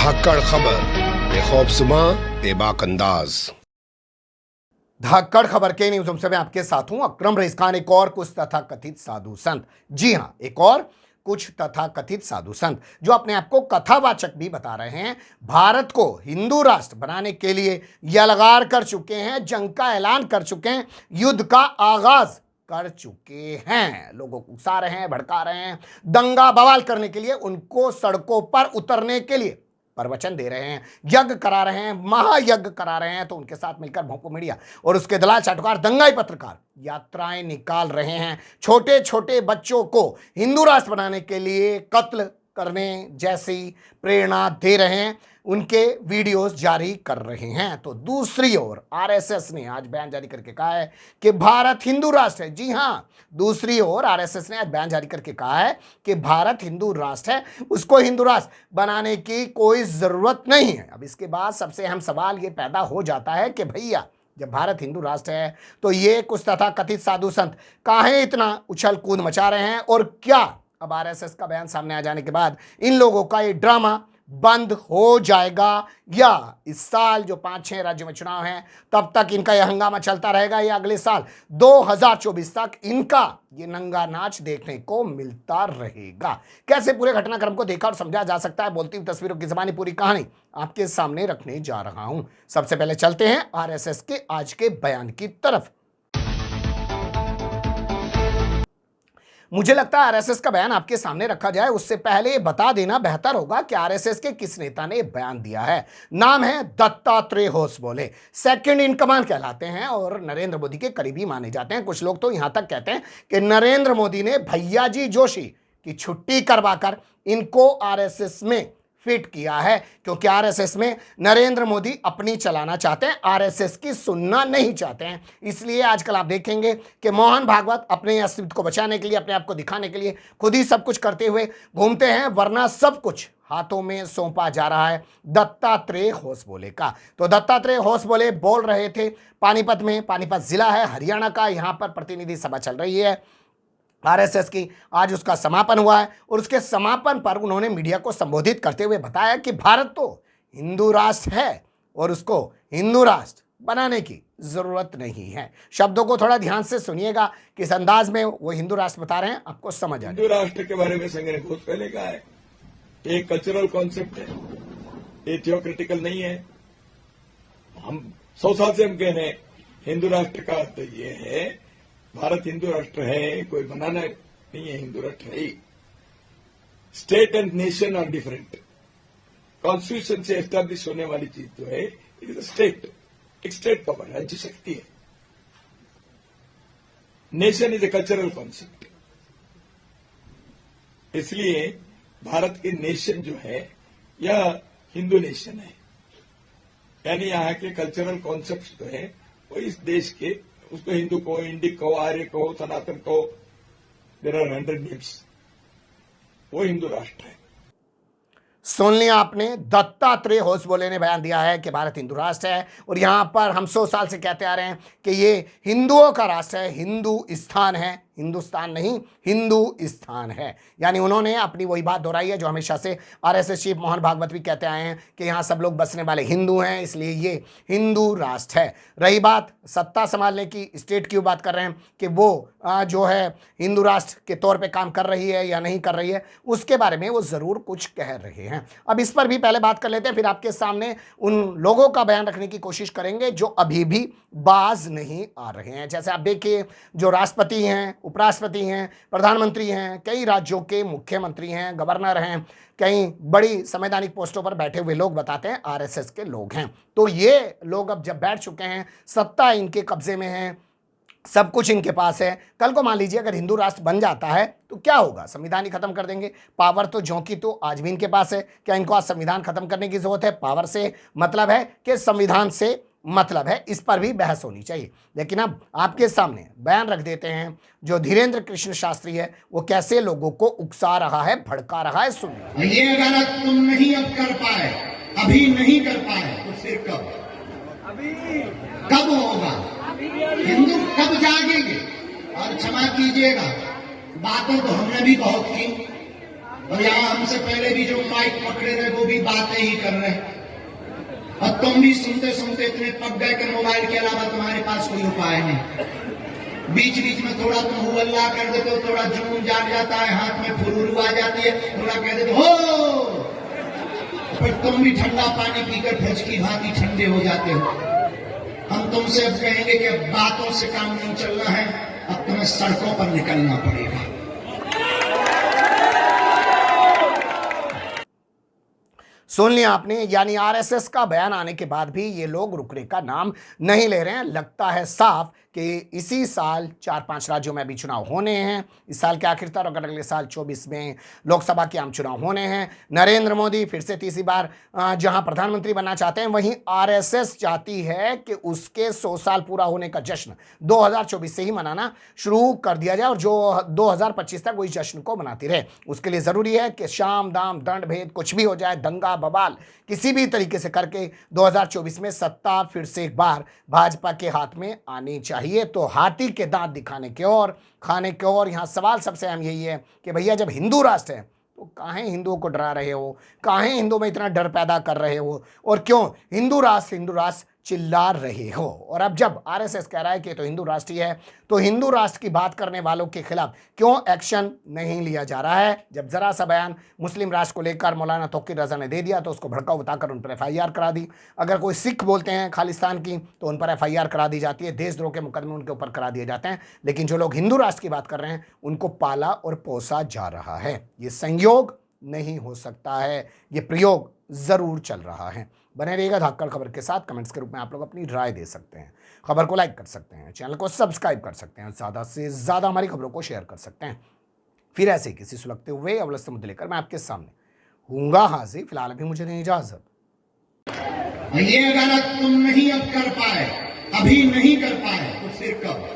धाकड़ खबर बेखौफजुमा बेबाक अंदाज। धाकड़ खबर के न्यूज़ से मैं आपके साथ हूं अकरम रईस खान। एक और कुछ तथाकथित साधु संत, जी हां, एक और कुछ तथाकथित साधु संत जो अपने आप को कथावाचक भी बता रहे हैं, भारत को हिंदू राष्ट्र बनाने के लिए यलगार कर चुके हैं, जंग का ऐलान कर चुके हैं, युद्ध का आगाज कर चुके हैं, लोगों को उकसा रहे हैं, भड़का रहे हैं, दंगा बवाल करने के लिए, उनको सड़कों पर उतरने के लिए प्रवचन दे रहे हैं, यज्ञ करा रहे हैं, महायज्ञ करा रहे हैं। तो उनके साथ मिलकर भोंपू मीडिया और उसके दलाल चाटुकार दंगाई पत्रकार यात्राएं निकाल रहे हैं, छोटे छोटे बच्चों को हिंदू राष्ट्र बनाने के लिए कत्ल करने जैसी प्रेरणा दे रहे हैं, उनके वीडियोस जारी कर रहे हैं। तो दूसरी ओर आरएसएस ने आज बयान जारी करके कहा है कि भारत हिंदू राष्ट्र है। जी हां, दूसरी ओर आरएसएस ने आज बयान जारी करके कहा है कि भारत हिंदू राष्ट्र है, उसको हिंदू राष्ट्र बनाने की कोई जरूरत नहीं है। अब इसके बाद सबसे अहम सवाल ये पैदा हो जाता है कि भैया जब भारत हिंदू राष्ट्र है तो ये कुछ तथाकथित साधु संत काहे इतना उछल कूद मचा रहे हैं, और क्या अब आरएसएस का बयान सामने आ जाने के बाद इन लोगों का ये ड्रामा बंद हो जाएगा, या इस साल जो 5-6 राज्यों में चुनाव हैं तब तक इनका यह हंगामा चलता रहेगा, या अगले साल 2024 तक इनका ये नंगा नाच देखने को मिलता रहेगा। कैसे पूरे घटनाक्रम को देखा और समझा जा सकता है, बोलती हुई तस्वीरों की ज़बानी पूरी कहानी आपके सामने रखने जा रहा हूं। सबसे पहले चलते हैं आरएसएस के आज के बयान की तरफ। मुझे लगता है आरएसएस का बयान आपके सामने रखा जाए उससे पहले ये बता देना बेहतर होगा कि आरएसएस के किस नेता ने बयान दिया है। नाम है Dattatreya Hosabale, second in command कहलाते हैं और नरेंद्र मोदी के करीबी माने जाते हैं। कुछ लोग तो यहां तक कहते हैं कि नरेंद्र मोदी ने भैया जी जोशी की छुट्टी करवाकर इनको आरएसएस में फिट किया है, क्योंकि आरएसएस में नरेंद्र मोदी अपनी चलाना चाहते हैं, आरएसएस की सुनना नहीं चाहते हैं। इसलिए आजकल आप देखेंगे कि मोहन भागवत अपने अस्तित्व को बचाने के लिए, अपने आप को दिखाने के लिए खुद ही सब कुछ करते हुए घूमते हैं, वरना सब कुछ हाथों में सौंपा जा रहा है दत्तात्रेय होसबोले का। तो दत्तात्रेय होसबोले बोल रहे थे पानीपत में, पानीपत जिला है हरियाणा का, यहां पर प्रतिनिधि सभा चल रही है आरएसएस की, आज उसका समापन हुआ है और उसके समापन पर उन्होंने मीडिया को संबोधित करते हुए बताया कि भारत तो हिंदू राष्ट्र है और उसको हिंदू राष्ट्र बनाने की जरूरत नहीं है। शब्दों को थोड़ा ध्यान से सुनिएगा, किस अंदाज में वो हिंदू राष्ट्र बता रहे हैं, आपको समझ आ। हिंदू राष्ट्र के बारे में संघ ने बहुत पहले कहा है, एक कल्चरल कॉन्सेप्ट है, ये थियोक्रिटिकल नहीं है। हम 100 साल से हम कह रहे हैं हिंदू राष्ट्र का अर्थ ये है, भारत हिंदू राष्ट्र है, कोई बनाना नहीं है, हिंदू राष्ट्र है। State and nation are different. Constitution से एस्टैब्लिश होने वाली चीज जो है इट इज स्टेट, एक स्टेट पावर, राज्य शक्ति है। Nation is a cultural concept. इसलिए भारत की नेशन जो है यह हिंदू नेशन है, यानी यहां के कल्चरल कॉन्सेप्ट जो है वो इस देश के, उसको हिंदू कहो, इंडिक कहो, आर्य कहो, सनातन कहो, देयर आर 100 नेम्स, वो हिंदू राष्ट्र है। सुन लिया आपने, दत्तात्रेय होसबोले ने बयान दिया है कि भारत हिंदू राष्ट्र है और यहां पर हम 100 साल से कहते आ रहे हैं कि ये हिंदुओं का राष्ट्र है, हिंदू स्थान है, हिंदुस्तान नहीं हिंदू स्थान है। यानी उन्होंने अपनी वही बात दोहराई है जो हमेशा से आरएसएस चीफ मोहन भागवत भी कहते आए हैं कि यहाँ सब लोग बसने वाले हिंदू हैं, इसलिए ये हिंदू राष्ट्र है। रही बात सत्ता संभालने की, स्टेट की बात कर रहे हैं कि वो जो है हिंदू राष्ट्र के तौर पे काम कर रही है या नहीं कर रही है, उसके बारे में वो ज़रूर कुछ कह रहे हैं। अब इस पर भी पहले बात कर लेते हैं, फिर आपके सामने उन लोगों का बयान रखने की कोशिश करेंगे जो अभी भी बाज नहीं आ रहे हैं। जैसे आप देखिए, जो राष्ट्रपति हैं, उपराष्ट्रपति हैं, प्रधानमंत्री हैं, कई राज्यों के मुख्यमंत्री हैं, गवर्नर हैं, कई बड़ी संवैधानिक पोस्टों पर बैठे हुए लोग बताते हैं आरएसएस के लोग हैं। तो ये लोग अब जब बैठ चुके हैं, सत्ता इनके कब्जे में है, सब कुछ इनके पास है, कल को मान लीजिए अगर हिंदू राष्ट्र बन जाता है तो क्या होगा, संविधान ही खत्म कर देंगे। पावर तो ज्यों की तो आज भी इनके पास है, क्या इनको आज संविधान खत्म करने की जरूरत है? पावर से मतलब है कि संविधान से मतलब है, इस पर भी बहस होनी चाहिए। लेकिन अब आपके सामने बयान रख देते हैं जो धीरेन्द्र कृष्ण शास्त्री है, वो कैसे लोगों को उकसा रहा है, भड़का रहा है। सुनिए। ये अगर तुम नहीं अब कर पाए, अभी नहीं कर पाए, तो फिर कब? कब होगा? हिंदू कब जागेंगे? और क्षमा कीजिएगा, बातें तो हमने भी बहुत की, और यहाँ हमसे पहले भी जो माइक पकड़े रहे वो भी बातें ही कर रहे हैं। और तुम भी सुनते सुनते इतने पक गए कि मोबाइल के अलावा तुम्हारे पास कोई उपाय नहीं। बीच बीच में थोड़ा तुम हु अल्लाह कर देते हो, थोड़ा जुनून जाग जाता है, हाथ में फुरूरू आ जाती है, थोड़ा कह देते हो, फिर तुम भी ठंडा पानी पीकर फ्रिज की भांति ठंडे हो जाते हो। हम तुमसे अब कहेंगे कि अब बातों से काम नहीं चलना है, अब तुम्हें सड़कों पर निकलना पड़ेगा। सुन लिया आपने, यानी आरएसएस का बयान आने के बाद भी ये लोग रुकने का नाम नहीं ले रहे हैं। लगता है साफ कि इसी साल 4-5 राज्यों में भी चुनाव होने हैं, इस साल के आखिर तक, और अगले साल 24 में लोकसभा के आम चुनाव होने हैं। नरेंद्र मोदी फिर से तीसरी बार जहां प्रधानमंत्री बनना चाहते हैं, वहीं आरएसएस चाहती है कि उसके 100 साल पूरा होने का जश्न 2024 से ही मनाना शुरू कर दिया जाए और जो 2025 तक वही जश्न को मनाती रहे। उसके लिए ज़रूरी है कि शाम दाम दंड भेद कुछ भी हो जाए, दंगा बवाल किसी भी तरीके से करके 2024 में सत्ता फिर से एक बार भाजपा के हाथ में आनी चाहिए। तो हाथी के दांत दिखाने के और खाने के और यहाँ सवाल सबसे अहम यही है कि भैया जब हिंदू राष्ट्र है तो काहे हिंदुओं को डरा रहे हो, काहे हिंदुओं में इतना डर पैदा कर रहे हो, और क्यों हिंदू राष्ट्र चिल्ला रहे हो। और अब जब आरएसएस कह रहा है कि तो हिंदू राष्ट्र ही है, तो हिंदू राष्ट्र की बात करने वालों के खिलाफ क्यों एक्शन नहीं लिया जा रहा है। जब जरा सा बयान मुस्लिम राष्ट्र को लेकर मौलाना तौकीर रजा ने दे दिया तो उसको भड़काऊ बताकर उन पर एफआईआर करा दी। अगर कोई सिख बोलते हैं खालिस्तान की तो उन पर एफआईआर करा दी जाती है, देशद्रोह के मुकदमे उनके ऊपर करा दिए जाते हैं। लेकिन जो लोग हिंदू राष्ट्र की बात कर रहे हैं उनको पाला और पोसा जा रहा है। ये संयोग नहीं हो सकता है, ये प्रयोग जरूर चल रहा है। बने रहिएगा धाकड़ खबर के साथ। कमेंट्स के रूप में आप लोग अपनी राय दे सकते हैं, खबर को लाइक कर सकते हैं, चैनल को सब्सक्राइब कर सकते हैं, ज़्यादा से ज़्यादा हमारी खबरों को शेयर कर सकते हैं। फिर ऐसे किसी सुलगते हुए अवलस्त मुद्दे लेकर मैं आपके सामने हूँगा हाजिर। फिलहाल अभी मुझे नहीं इजाजत। ये गलत तुम नहीं अब कर पाए, अभी नहीं कर पाए तो फिर कब?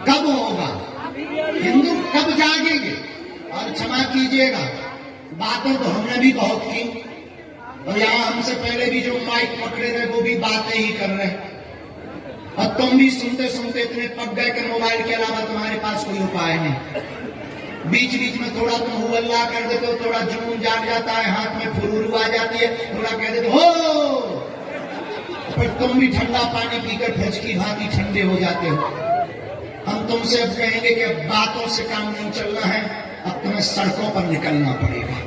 कब होगा? हिंदू कब जागेंगे? और क्षमा कीजिएगा, बातें तो हमने भी बहुत की, और यहाँ हमसे पहले भी जो माइक पकड़े रहे वो भी बातें ही कर रहे हैं। और तुम भी सुनते सुनते इतने पक गए कि मोबाइल के अलावा तुम्हारे पास कोई उपाय नहीं। बीच बीच में थोड़ा तुम हु अल्लाह कर देते हो, थोड़ा जुनून जाग जाता है, हाथ में फुरूरू आ जाती है, थोड़ा कह देते हो, फिर तुम भी ठंडा पानी पीकर फ्रिज की भांति ठंडे हो जाते हो। हम तुमसे अब कहेंगे कि अब बातों से काम नहीं चलना है, अब तुम्हें सड़कों पर निकलना पड़ेगा।